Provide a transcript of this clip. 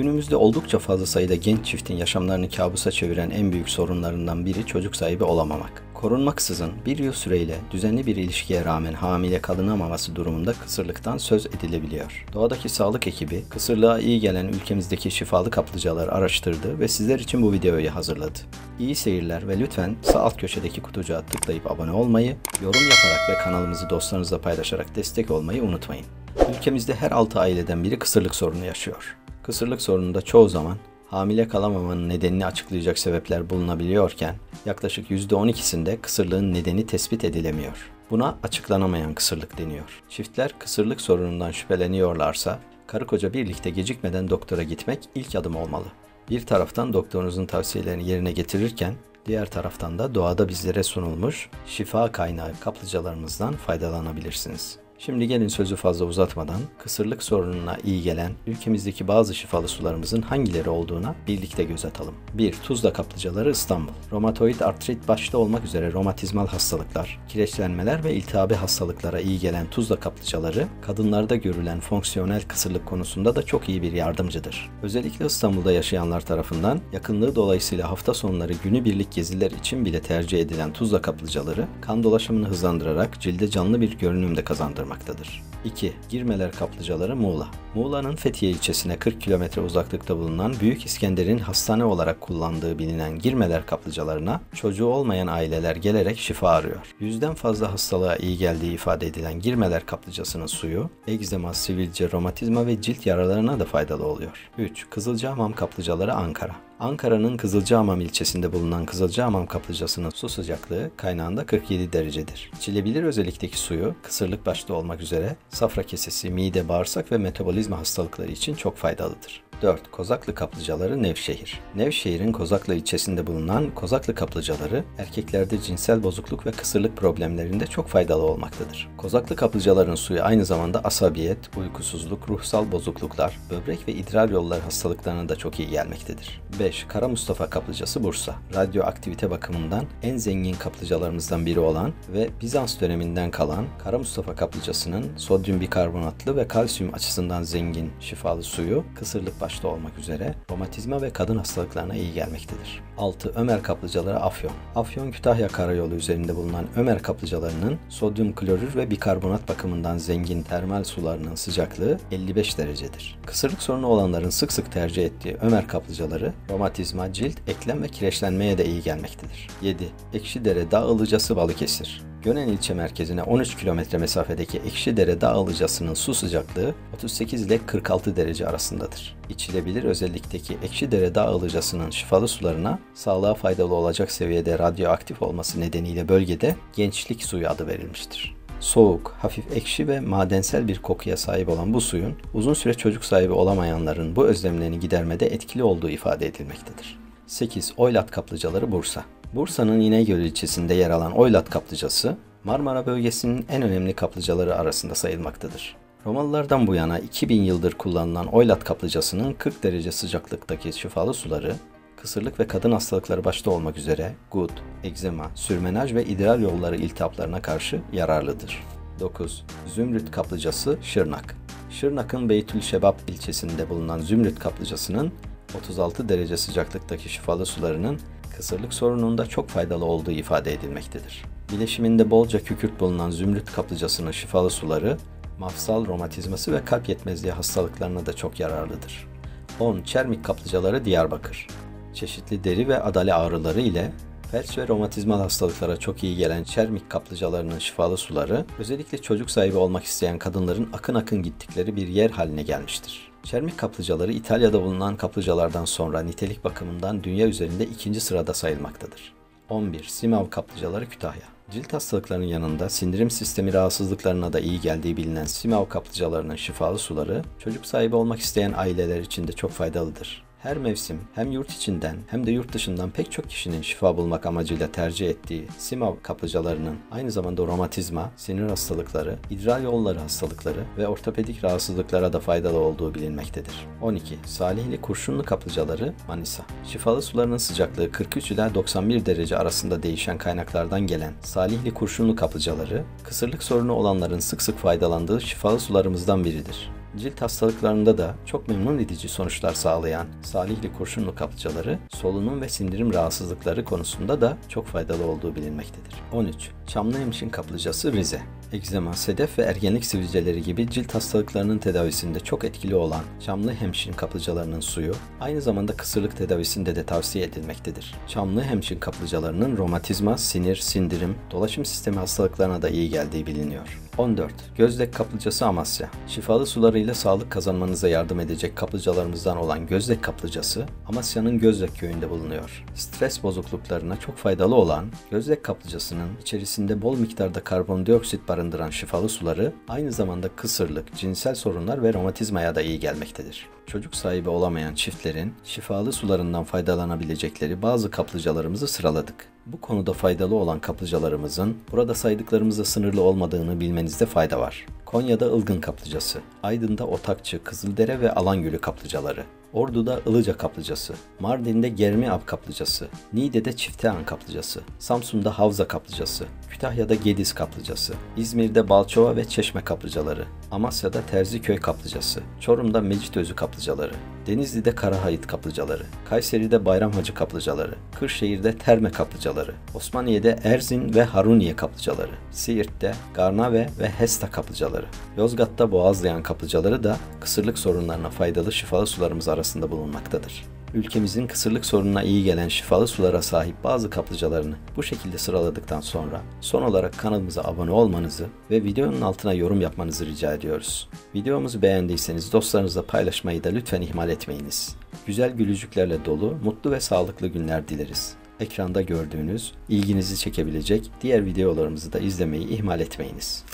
Günümüzde oldukça fazla sayıda genç çiftin yaşamlarını kabusa çeviren en büyük sorunlarından biri çocuk sahibi olamamak. Korunmaksızın bir yıl süreyle düzenli bir ilişkiye rağmen hamile kalınamaması durumunda kısırlıktan söz edilebiliyor. Doğadaki sağlık ekibi kısırlığa iyi gelen ülkemizdeki şifalı kaplıcaları araştırdı ve sizler için bu videoyu hazırladı. İyi seyirler ve lütfen sağ alt köşedeki kutucuğa tıklayıp abone olmayı, yorum yaparak ve kanalımızı dostlarınızla paylaşarak destek olmayı unutmayın. Ülkemizde her 6 aileden biri kısırlık sorunu yaşıyor. Kısırlık sorununda çoğu zaman hamile kalamamanın nedenini açıklayacak sebepler bulunabiliyorken yaklaşık %12'sinde kısırlığın nedeni tespit edilemiyor. Buna açıklanamayan kısırlık deniyor. Çiftler kısırlık sorunundan şüpheleniyorlarsa karı koca birlikte gecikmeden doktora gitmek ilk adım olmalı. Bir taraftan doktorunuzun tavsiyelerini yerine getirirken diğer taraftan da doğada bizlere sunulmuş şifa kaynağı kaplıcalarımızdan faydalanabilirsiniz. Şimdi gelin sözü fazla uzatmadan kısırlık sorununa iyi gelen ülkemizdeki bazı şifalı sularımızın hangileri olduğuna birlikte göz atalım. 1. Tuzla kaplıcaları İstanbul. Romatoid artrit başta olmak üzere romatizmal hastalıklar, kireçlenmeler ve iltihabi hastalıklara iyi gelen Tuzla kaplıcaları kadınlarda görülen fonksiyonel kısırlık konusunda da çok iyi bir yardımcıdır. Özellikle İstanbul'da yaşayanlar tarafından yakınlığı dolayısıyla hafta sonları günübirlik geziler için bile tercih edilen Tuzla kaplıcaları kan dolaşımını hızlandırarak cilde canlı bir görünüm de kazandırmaktadır. 2. Girmeler kaplıcaları Muğla. Muğla'nın Fethiye ilçesine 40 kilometre uzaklıkta bulunan Büyük İskender'in hastane olarak kullandığı bilinen Girmeler kaplıcalarına çocuğu olmayan aileler gelerek şifa arıyor. 100'den fazla hastalığa iyi geldiği ifade edilen Girmeler kaplıcasının suyu, egzema, sivilce, romatizma ve cilt yaralarına da faydalı oluyor. 3. Kızılcahamam kaplıcaları Ankara. Ankara'nın Kızılcahamam ilçesinde bulunan Kızılcahamam kaplıcasının su sıcaklığı kaynağında 47 derecedir. İçilebilir özellikteki suyu kısırlık başta olmak üzere safra kesesi, mide, bağırsak ve metabolizma hastalıkları için çok faydalıdır. 4. Kozaklı kaplıcaları Nevşehir. Nevşehir'in Kozaklı ilçesinde bulunan Kozaklı kaplıcaları erkeklerde cinsel bozukluk ve kısırlık problemlerinde çok faydalı olmaktadır. Kozaklı kaplıcaların suyu aynı zamanda asabiyet, uykusuzluk, ruhsal bozukluklar, böbrek ve idrar yolları hastalıklarına da çok iyi gelmektedir. 5. Kara Mustafa kaplıcası Bursa. Radyoaktivite bakımından en zengin kaplıcalarımızdan biri olan ve Bizans döneminden kalan Kara Mustafa kaplıcasının sodyum bikarbonatlı ve kalsiyum açısından zengin şifalı suyu kısırlık başta olmak üzere romatizma ve kadın hastalıklarına iyi gelmektedir. 6. Ömer kaplıcaları Afyon. Afyon-Kütahya karayolu üzerinde bulunan Ömer kaplıcalarının sodyum klorür ve bikarbonat bakımından zengin termal sularının sıcaklığı 55 derecedir. Kısırlık sorunu olanların sık sık tercih ettiği Ömer kaplıcaları romatizma, cilt, eklem ve kireçlenmeye de iyi gelmektedir. 7. Ekşidere Dağ Ilıcası Balıkesir. Gönen ilçe merkezine 13 kilometre mesafedeki Ekşidere Dağ Ilıcası'nın su sıcaklığı 38 ile 46 derece arasındadır. İçilebilir özellikteki Ekşidere Dağ Ilıcası'nın şifalı sularına sağlığa faydalı olacak seviyede radyoaktif olması nedeniyle bölgede gençlik suyu adı verilmiştir. Soğuk, hafif ekşi ve madensel bir kokuya sahip olan bu suyun uzun süre çocuk sahibi olamayanların bu özlemlerini gidermede etkili olduğu ifade edilmektedir. 8. Oylat kaplıcaları Bursa. Bursa'nın İnegöl ilçesinde yer alan Oylat kaplıcası, Marmara bölgesinin en önemli kaplıcaları arasında sayılmaktadır. Romalılardan bu yana 2000 yıldır kullanılan Oylat kaplıcasının 40 derece sıcaklıktaki şifalı suları, kısırlık ve kadın hastalıkları başta olmak üzere gut, egzema, sürmenaj ve idrar yolları iltihaplarına karşı yararlıdır. 9. Zümrüt kaplıcası Şırnak. Şırnak'ın Beytülşebap ilçesinde bulunan Zümrüt kaplıcasının 36 derece sıcaklıktaki şifalı sularının kısırlık sorununda çok faydalı olduğu ifade edilmektedir. Bileşiminde bolca kükürt bulunan Zümrüt kaplıcasının şifalı suları, mafsal romatizması ve kalp yetmezliği hastalıklarına da çok yararlıdır. 10. Çermik kaplıcaları Diyarbakır. Çeşitli deri ve adale ağrıları ile felç ve romatizmal hastalıklara çok iyi gelen Çermik kaplıcalarının şifalı suları, özellikle çocuk sahibi olmak isteyen kadınların akın akın gittikleri bir yer haline gelmiştir. Çermik kaplıcaları İtalya'da bulunan kaplıcalardan sonra nitelik bakımından dünya üzerinde 2. sırada sayılmaktadır. 11. Simav kaplıcaları Kütahya. Cilt hastalıklarının yanında sindirim sistemi rahatsızlıklarına da iyi geldiği bilinen Simav kaplıcalarının şifalı suları, çocuk sahibi olmak isteyen aileler için de çok faydalıdır. Her mevsim hem yurt içinden hem de yurt dışından pek çok kişinin şifa bulmak amacıyla tercih ettiği Simav kaplıcalarının aynı zamanda romatizma, sinir hastalıkları, idrar yolları hastalıkları ve ortopedik rahatsızlıklara da faydalı olduğu bilinmektedir. 12. Salihli Kurşunlu kaplıcaları Manisa. Şifalı sularının sıcaklığı 43 ila 91 derece arasında değişen kaynaklardan gelen Salihli Kurşunlu kaplıcaları, kısırlık sorunu olanların sık sık faydalandığı şifalı sularımızdan biridir. Cilt hastalıklarında da çok memnun edici sonuçlar sağlayan salihli kurşunlu kaplıcaları, solunum ve sindirim rahatsızlıkları konusunda da çok faydalı olduğu bilinmektedir. 13. Çamlıhemşin kaplıcası Rize. Egzama, sedef ve ergenlik sivilceleri gibi cilt hastalıklarının tedavisinde çok etkili olan Çamlıhemşin kaplıcalarının suyu aynı zamanda kısırlık tedavisinde de tavsiye edilmektedir. Çamlıhemşin kaplıcalarının romatizma, sinir, sindirim, dolaşım sistemi hastalıklarına da iyi geldiği biliniyor. 14. Gözdek kaplıcası Amasya. Şifalı sularıyla sağlık kazanmanıza yardım edecek kaplıcalarımızdan olan Gözdek kaplıcası Amasya'nın Gözdek köyünde bulunuyor. Stres bozukluklarına çok faydalı olan Gözdek kaplıcasının içerisinde bol miktarda karbondioksit barındıran şifalı suları aynı zamanda kısırlık, cinsel sorunlar ve romatizmaya da iyi gelmektedir. Çocuk sahibi olamayan çiftlerin şifalı sularından faydalanabilecekleri bazı kaplıcalarımızı sıraladık. Bu konuda faydalı olan kaplıcalarımızın burada saydıklarımızla sınırlı olmadığını bilmenizde fayda var. Konya'da Ilgın Kaplıcası, Aydın'da Otakçı, Kızıldere ve Alangölü kaplıcaları, Ordu'da Ilıca kaplıcası, Mardin'de Germiab kaplıcası, Niğde'de Çiftehan kaplıcası, Samsun'da Havza kaplıcası, Kütahya'da Gediz kaplıcası, İzmir'de Balçova ve Çeşme kaplıcaları, Amasya'da Terziköy kaplıcası, Çorum'da Mecitözü kaplıcaları, Denizli'de Karahayıt kaplıcaları, Kayseri'de Bayramhacı kaplıcaları, Kırşehir'de Terme kaplıcaları, Osmaniye'de Erzin ve Haruniye kaplıcaları, Siirt'te Garnave ve Hesta kaplıcaları, Yozgat'ta Boğazlayan kaplıcaları da kısırlık sorunlarına faydalı şifalı sularımız arasında bulunmaktadır. Ülkemizin kısırlık sorununa iyi gelen şifalı sulara sahip bazı kaplıcalarını bu şekilde sıraladıktan sonra son olarak kanalımıza abone olmanızı ve videonun altına yorum yapmanızı rica ediyoruz. Videomuzu beğendiyseniz dostlarınızla paylaşmayı da lütfen ihmal etmeyiniz. Güzel gülücüklerle dolu, mutlu ve sağlıklı günler dileriz. Ekranda gördüğünüz, ilginizi çekebilecek diğer videolarımızı da izlemeyi ihmal etmeyiniz.